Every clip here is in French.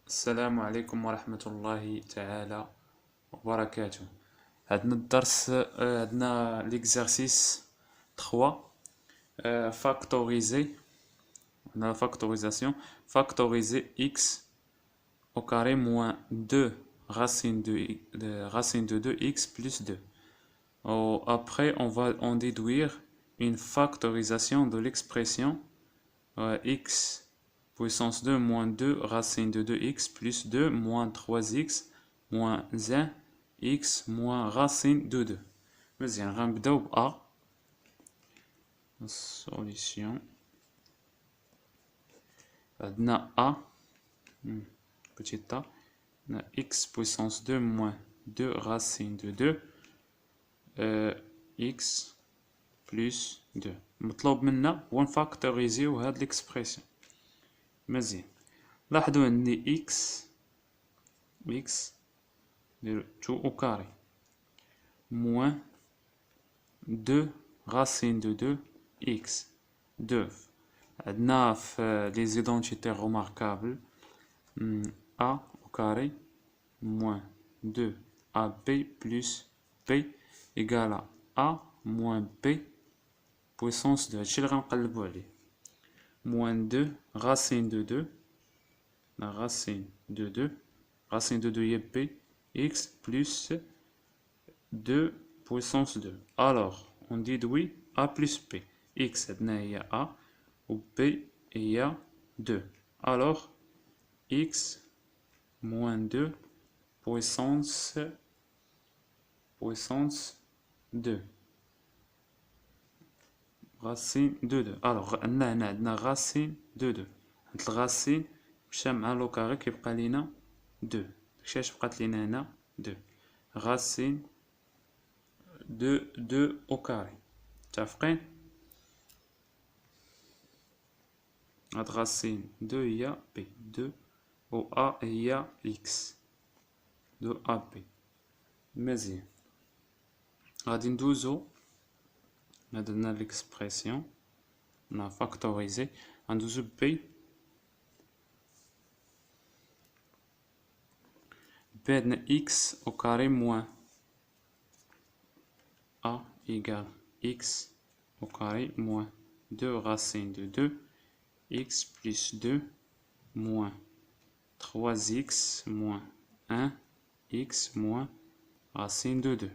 السلام عليكم ورحمة الله تعالى وبركاته. عندنا الدرس عندنا l'exercice 3 factoriser. On a la factorisation. Factoriser x au carré moins 2 racine de 2x plus 2. Après, on va en déduire une factorisation de l'expression x puissance 2 moins 2 racine de 2x plus 2 moins 3x moins 1 x moins racine de 2. مزيان غنبداو ب A. Solution. عندنا A petit a. On a x puissance 2 moins 2 racine de 2 x plus 2. مطلوب منا هو نفاكتوريزيو هاد l'expression. مزيان لاحظوا عندي x نديرو 2 au carré moins 2 racine de 2 x 2 عندنا في les identités remarquables a au carré moins 2 ab plus b égale à a moins b puissance 2. هادشي اللي غنقلبو عليه moins 2 racine de 2 la racine de 2 racine de 2 y est b x plus 2 puissance 2. Alors on déduit a plus b. X il y a a ou b il y a 2. Alors x moins 2 puissance 2 racine de 2. Alors on a racine de 2. الرacine مشى مع لو كاري كيبقى لينا 2. داكشي بقات لينا هنا 2 racine de 2 au carré. متفقين؟ هاد racine 2 هي b 2 و a هي x 2 ab. مزيان غادي ندوزو درنا l'expression on a factorisé غندوزو b عندنا x au carré moins a égale x au carré moins 2 racine de 2 x plus 2 moins 3x moins 1 x moins racine de 2.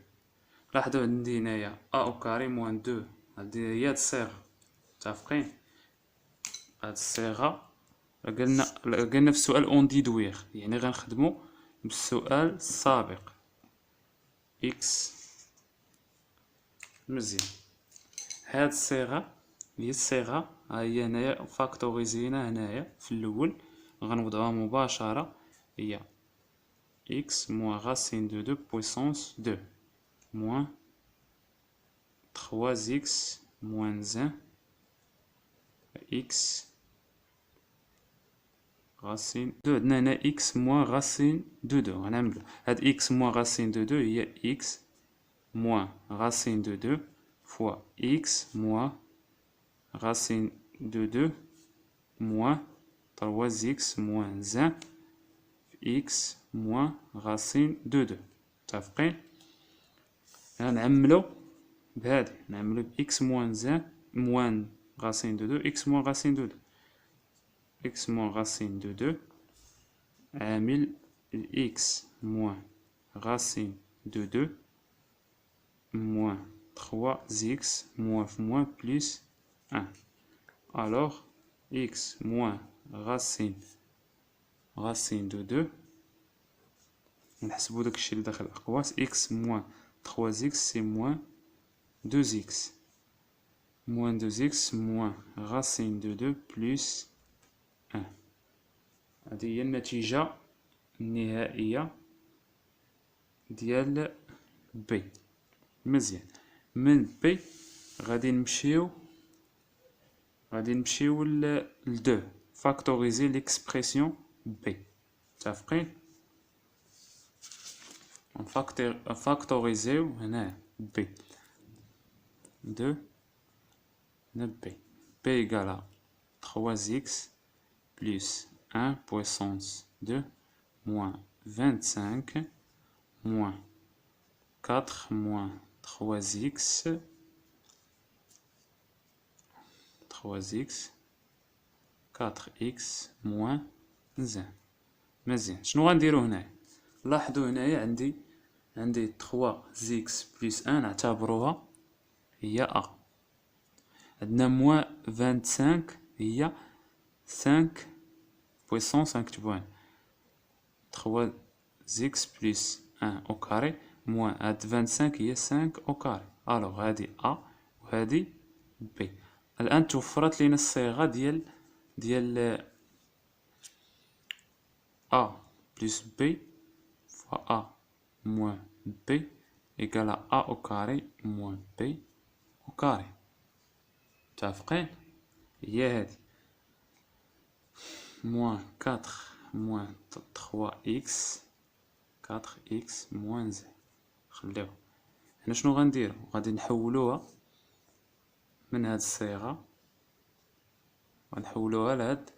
لاحظوا عندي هنايا a au carré moins 2 هادي هي هاد الصيغة. متفقين؟ هاد الصيغة قلنا في السؤال اون ديدوير يعني غنخدمو بالسؤال السابق x. مزيان هاد الصيغة هي الصيغة ها هي هنايا فاكتوريزينا هنايا في الأول غنوضعوها مباشرة هي x moins racine de 2 puissance 2 moins 3x moins 1 x racine 2. عندنا هنا x moins racine de 2 غنعملو هاد x moins racine de 2 هي x moins racine de 2 fois x moins racine de 2 moins 3x moins 1 x moins racine de 2. متفقين؟ غنعملو بهادي نعملو x moins 1 moins racine de 2 x moins racine de 2 x moins racine de 2 عامل x moins racine de 2 moins 3x moins plus 1. Alors x moins racine de 2 نحسبو داكشي اللي داخل الأقواس x moins 3x c'est moins 2x moins 2x moins racine de 2 plus 1. هذه هي النتيجة النهائية ديال B. مزيان من B غادي نمشيو ل 2 فاكتوريزي ليكسبرسيون B. متفقين؟ نفاكتوريزيو هنا B 2 B égale à 3x plus 1 puissance 2 moins 25 moins 4 moins 3x 4x moins 1. مزيان. شنو غنديرو هنايا؟ لاحظوا هنايا عندي 3x بلس 1 نعتبروها هي a. عندنا moins 25 هي 5 puissance 5 تبوان 3x بلس 1 au carré moins هاد 25 هي 5 au carré. الوغ هادي a وهادي b. الآن توفرت لينا الصيغة ديال a plus b fois a moins b égale à a au carré moins b au carré. متفقين؟ هي هادي moins 4 moins 3x 4x moins 1. خليوه هنا. شنو غنديرو؟ غادي نحولوها من هاد الصيغة غنحولوها لهاد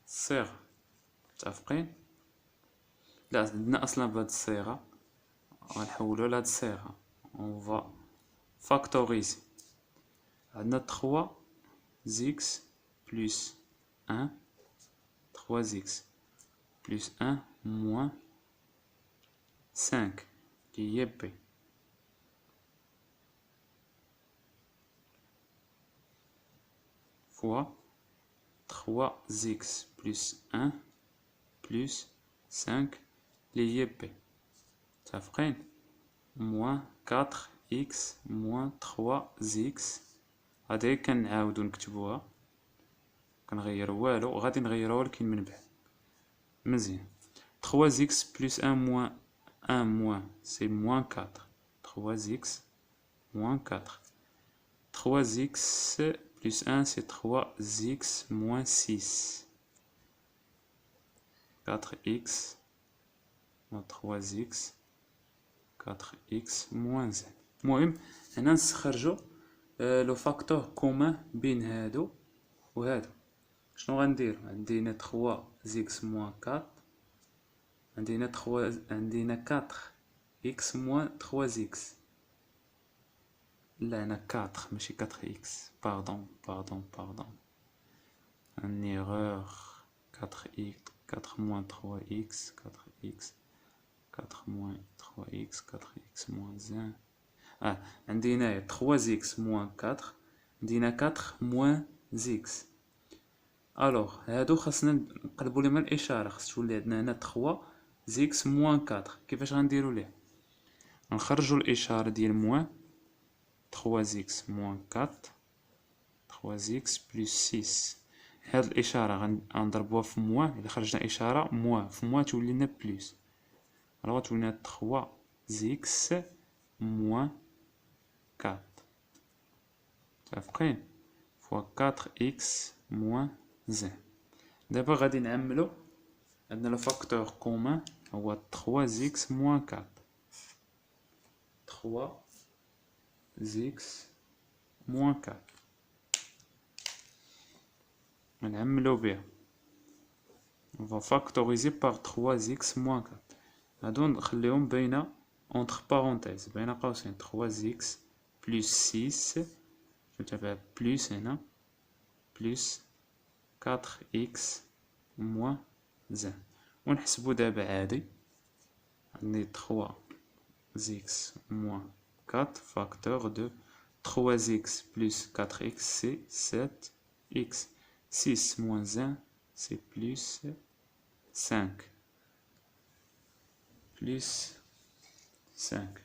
الصيغة. متفقين؟ لا عندنا اصلا بهاد الصيغة غنحولوها لهاد الصيغة. on va factoriser. عندنا 3x plus 1 3x plus 1 moins 5 qui est b fois 3x plus 1 plus 5 qui est b. متفقين؟ moins 4x moins 3x. هادي كنعاودو نكتبوها كنغيرو والو غادي نغيروها لكن من بعد. مزيان. 3x plus 1 moins 1 moins c'est moins 4. 3x moins 4. 3x plus 1 c'est 3x moins 6. 4x moins 3x 4x moins 1. المهم هنا نستخرجو لو فاكتور كومان بين هادو وهادو. شنو غندير؟ عندنا 3x moins 4 عندنا 4x moins 3x. لا هنا 4 ماشي 4x. pardon une erreur. 4x 4 moins 3x 4x 4 moins 3x 4x moins 1. عندنا 3x moins 4 عندنا 4 moins x. الوغ هادو خاصنا نقلبو ليهم الاشاره. خاص تولي عندنا هنا 3x moins 4. كيفاش غنديرو ليه؟ نخرجو الاشاره ديال موان 3x moins 4 3x plus 6. هاد الاشاره غنضربوها في موان. الا خرجنا اشاره موان في موان تولي لنا بلس. الوغ تولي لنا 3x moins 4. متفقين؟ فوا 4x moins 1. دابا غادي نعملو. عندنا لو فاكتور كومان هو 3x moins 4. 3x moins 4 نعملو بها. on va factoriser par 3x moins 4. هادو نخليهم بين entre parenthèses بين قوسين 3x plus 6 نتابع بلس هنا plus 4x moins 1. ونحسبو دابا عادي. عندي 3x moins 4 facteur de 3x plus 4x c'est 7x. 6 moins 1 c'est plus 5. Plus 5.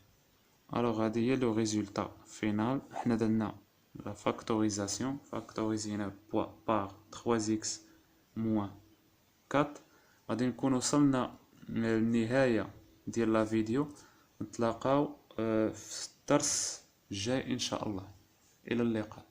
Alors هذا هي le résultat final. حنا درنا la factorisation. factorisينا par 3x moins 4. غادي نكون وصلنا للنهاية ديال لا فيديو. نتلاقاو في الدرس الجاي ان شاء الله. الى اللقاء.